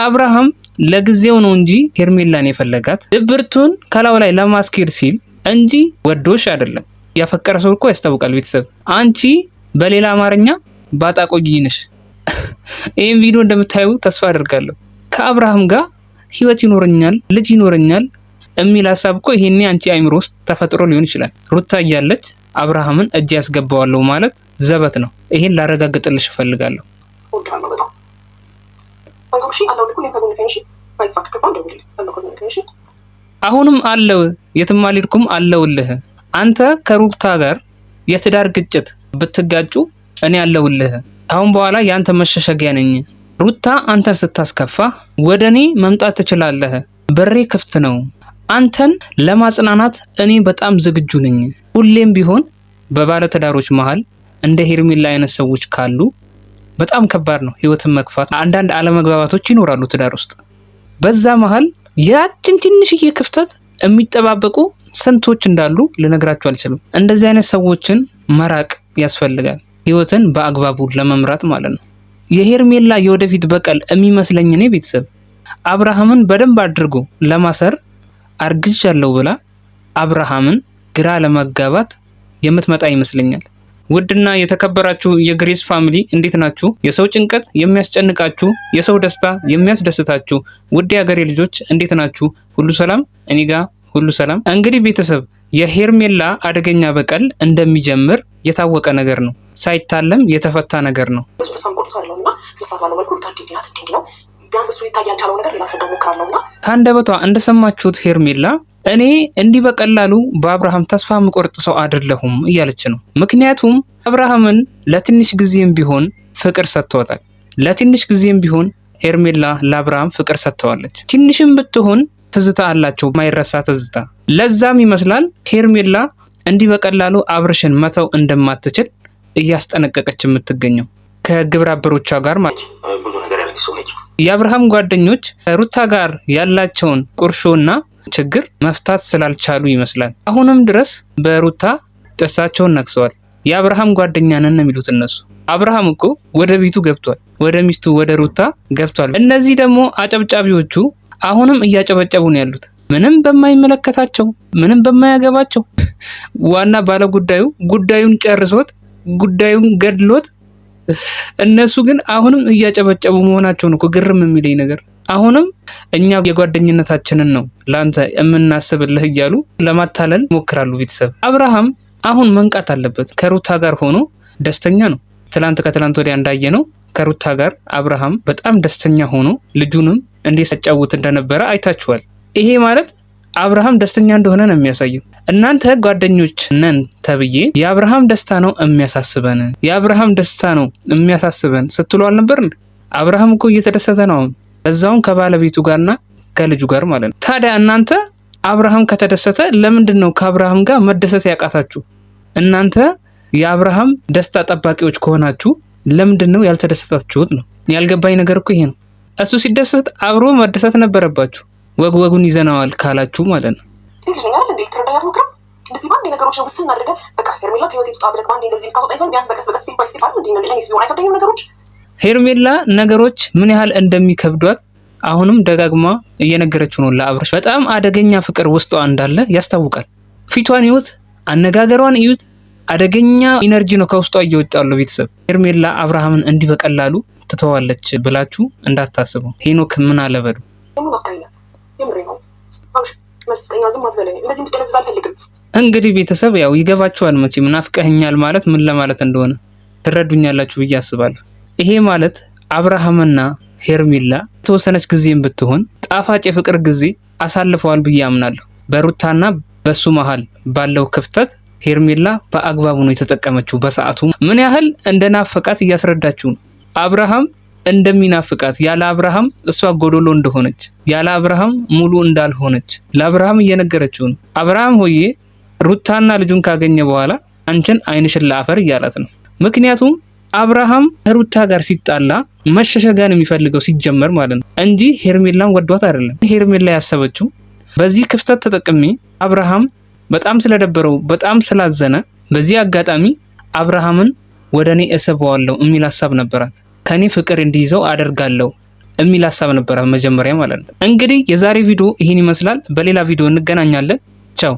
አብርሃም ለጊዜው ነው እንጂ ሄርሜላን የፈለጋት ድብርቱን ከላው ላይ ለማስኬድ ሲል እንጂ ወዶሽ አይደለም። ያፈቀረ ሰው እኮ ያስታውቃል። ቤተሰብ አንቺ በሌላ አማርኛ ባጣቆይ ነሽ። ይሄን ቪዲዮ እንደምታዩ ተስፋ አደርጋለሁ። ከአብርሃም ጋር ህይወት ይኖረኛል፣ ልጅ ይኖረኛል የሚል ሐሳብ እኮ ይሄኔ አንቺ አይምሮ ውስጥ ተፈጥሮ ሊሆን ይችላል። ሩታ እያለች አብርሃምን እጅ ያስገባዋለሁ ማለት ዘበት ነው። ይሄን ላረጋግጥልሽ እፈልጋለሁ። አሁንም አለው የትም አልሄድኩም አለውልህ። አንተ ከሩታ ጋር የትዳር ግጭት ብትጋጩ እኔ አለውልህ። አሁን በኋላ ያንተ መሸሸጊያ ነኝ። ሩታ አንተን ስታስከፋ ወደኔ መምጣት ትችላለህ። በሬ ክፍት ነው። አንተን ለማጽናናት እኔ በጣም ዝግጁ ነኝ። ሁሌም ቢሆን በባለ ትዳሮች መሃል እንደ ሄርሜላ አይነት ሰዎች ካሉ በጣም ከባድ ነው ህይወትን መግፋት። አንዳንድ አለመግባባቶች ይኖራሉ ትዳር ውስጥ። በዛ መሃል ያችን ትንሽዬ ክፍተት የሚጠባበቁ ስንቶች እንዳሉ ልነግራችሁ አልችልም። እንደዚህ አይነት ሰዎችን መራቅ ያስፈልጋል፣ ህይወትን በአግባቡ ለመምራት ማለት ነው። የሄርሜላ የወደፊት በቀል የሚመስለኝ እኔ ቤተሰብ አብርሃምን በደንብ አድርጎ ለማሰር አርግዣለሁ ብላ አብርሃምን ግራ ለማጋባት የምትመጣ ይመስለኛል። ውድና የተከበራችሁ የግሬስ ፋሚሊ እንዴት ናችሁ? የሰው ጭንቀት የሚያስጨንቃችሁ፣ የሰው ደስታ የሚያስደስታችሁ ውድ የሀገሬ ልጆች እንዴት ናችሁ? ሁሉ ሰላም? እኔ ጋር ሁሉ ሰላም። እንግዲህ ቤተሰብ የሄርሜላ አደገኛ በቀል እንደሚጀምር የታወቀ ነገር ነው። ሳይታለም የተፈታ ነገር ነው። ከአንደበቷ እንደሰማችሁት ሄርሜላ እኔ እንዲህ በቀላሉ በአብርሃም ተስፋ የምቆርጥ ሰው አይደለሁም እያለች ነው። ምክንያቱም አብርሃምን ለትንሽ ጊዜም ቢሆን ፍቅር ሰጥቷታል። ለትንሽ ጊዜም ቢሆን ሄርሜላ ለአብርሃም ፍቅር ሰጥተዋለች። ትንሽም ብትሆን ትዝታ አላቸው፣ ማይረሳ ትዝታ። ለዛም ይመስላል ሄርሜላ እንዲህ በቀላሉ አብርሽን መተው እንደማትችል እያስጠነቀቀች የምትገኘው ከግብረ አበሮቿ ጋር ማለት ነው። የአብርሃም ጓደኞች ሩታ ጋር ያላቸውን ቁርሾና ችግር መፍታት ስላልቻሉ ይመስላል አሁንም ድረስ በሩታ ጥርሳቸውን ነክሰዋል። የአብርሃም ጓደኛ ነን የሚሉት እነሱ። አብርሃም እኮ ወደ ቤቱ ገብቷል፣ ወደ ሚስቱ ወደ ሩታ ገብቷል። እነዚህ ደግሞ አጨብጫቢዎቹ አሁንም እያጨበጨቡ ነው ያሉት፣ ምንም በማይመለከታቸው፣ ምንም በማያገባቸው። ዋና ባለ ጉዳዩን ጨርሶት ጉዳዩን ገድሎት እነሱ ግን አሁንም እያጨበጨቡ መሆናቸው ነው ግርም የሚለኝ ነገር። አሁንም እኛ የጓደኝነታችንን ነው ላንተ የምናስብልህ እያሉ ለማታለል ሞክራሉ። ቤተሰብ አብርሃም አሁን መንቃት አለበት። ከሩታ ጋር ሆኖ ደስተኛ ነው። ከትላንት ወዲያ እንዳየ ነው ከሩታ ጋር አብርሃም በጣም ደስተኛ ሆኖ ልጁንም እንዴት ሲያጫውት እንደነበረ አይታችኋል። ይሄ ማለት አብርሃም ደስተኛ እንደሆነ ነው የሚያሳየው። እናንተ ጓደኞች ነን ተብዬ የአብርሃም ደስታ ነው የሚያሳስበን፣ የአብርሃም ደስታ ነው የሚያሳስበን ስትሉ አልነበር? አብርሃም እኮ እየተደሰተ ነው አሁን፣ እዛውም ከባለቤቱ ጋርና ከልጁ ጋር ማለት ነው። ታዲያ እናንተ አብርሃም ከተደሰተ ለምንድን ነው ከአብርሃም ጋር መደሰት ያቃታችሁ? እናንተ የአብርሃም ደስታ ጠባቂዎች ከሆናችሁ ለምንድን ነው ያልተደሰታችሁት ነው ያልገባኝ ነገር እኮ ይሄ ነው። እሱ ሲደሰት አብሮ መደሰት ነበረባችሁ። ወጉን ይዘናዋል ካላችሁ ማለት ነው። ሄርሜላ ነገሮች ምን ያህል እንደሚከብዷት አሁንም ደጋግማ እየነገረችው ነው ለአብርሽ። በጣም አደገኛ ፍቅር ውስጧ እንዳለ ያስታውቃል። ፊቷን ይዩት፣ አነጋገሯን ይዩት። አደገኛ ኢነርጂ ነው ከውስጧ እየወጣ ያለው። ቤተሰብ ሄርሜላ አብርሃምን እንዲህ በቀላሉ ትተዋለች ብላችሁ እንዳታስቡ። ሄኖክ ምን አለበሉ እንግዲህ ቤተሰብ ያው ይገባችኋል መቼም ናፍቀኸኛል ማለት ምን ለማለት እንደሆነ ትረዱኛላችሁ ብዬ አስባለሁ። ይሄ ማለት አብርሃምና ሄርሜላ የተወሰነች ጊዜም ብትሆን ጣፋጭ የፍቅር ጊዜ አሳልፈዋል ብዬ አምናለሁ። በሩታና በሱ መሃል ባለው ክፍተት ሄርሜላ በአግባቡ ነው የተጠቀመችው። በሰዓቱ ምን ያህል እንደናፈቃት እያስረዳችሁ ነው። አብርሃም እንደሚናፍቃት፣ ያለ አብርሃም እሷ ጎዶሎ እንደሆነች፣ ያለ አብርሃም ሙሉ እንዳልሆነች ለአብርሃም እየነገረችው ነው። አብርሃም ሆዬ ሩታና ልጁን ካገኘ በኋላ አንቺን አይንሽን ለአፈር እያላት ነው። ምክንያቱም አብርሃም ከሩታ ጋር ሲጣላ መሸሸጋን የሚፈልገው ሲጀመር ማለት ነው እንጂ ሄርሜላን ወዷት አይደለም። ሄርሜላ ያሰበችው በዚህ ክፍተት ተጠቅሜ አብርሃም በጣም ስለደበረው በጣም ስላዘነ በዚህ አጋጣሚ አብርሃምን ወደኔ እሰበዋለሁ የሚል ሐሳብ ነበራት። ከኔ ፍቅር እንዲይዘው አደርጋለሁ፣ የሚል ሀሳብ ነበረ መጀመሪያ ማለት ነው። እንግዲህ የዛሬ ቪዲዮ ይህን ይመስላል። በሌላ ቪዲዮ እንገናኛለን። ቻው።